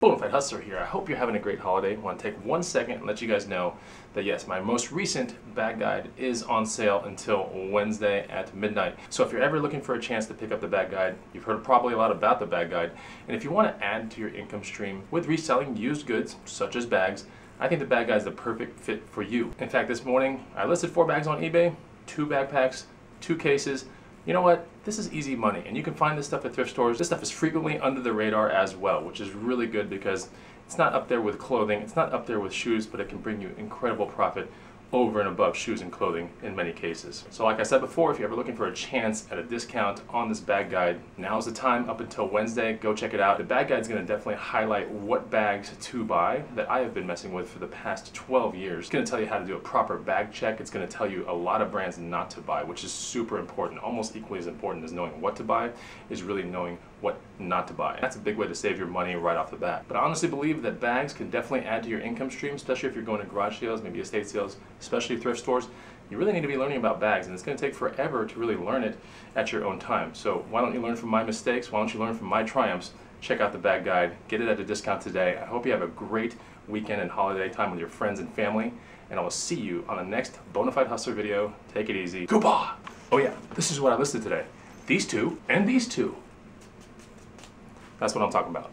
Bonafide Hustler here. I hope you're having a great holiday. I want to take 1 second and let you guys know that yes, my most recent bag guide is on sale until Wednesday at midnight. So if you're ever looking for a chance to pick up the bag guide, you've heard probably a lot about the bag guide, and if you want to add to your income stream with reselling used goods such as bags, I think the bag guide is the perfect fit for you. In fact, this morning I listed 4 bags on eBay, 2 backpacks, 2 cases. You know what? This is easy money, and you can find this stuff at thrift stores. This stuff is frequently under the radar as well, which is really good because it's not up there with clothing, it's not up there with shoes, but it can bring you incredible profit over and above shoes and clothing in many cases. So like I said before, if you're ever looking for a chance at a discount on this bag guide, now's the time up until Wednesday. Go check it out. The bag guide is going to definitely highlight what bags to buy that I have been messing with for the past 12 years. It's going to tell you how to do a proper bag check. It's going to tell you a lot of brands not to buy, which is super important. Almost equally as important as knowing what to buy is really knowing what not to buy. That's a big way to save your money right off the bat. But I honestly believe that bags can definitely add to your income stream, especially if you're going to garage sales, maybe estate sales, especially thrift stores. You really need to be learning about bags, and it's going to take forever to really learn it at your own time. So why don't you learn from my mistakes? Why don't you learn from my triumphs? Check out the bag guide. Get it at a discount today. I hope you have a great weekend and holiday time with your friends and family, and I will see you on the next Bonafide Hustler video. Take it easy. Goodbye! Oh yeah, this is what I listed today. These two and these two. That's what I'm talking about.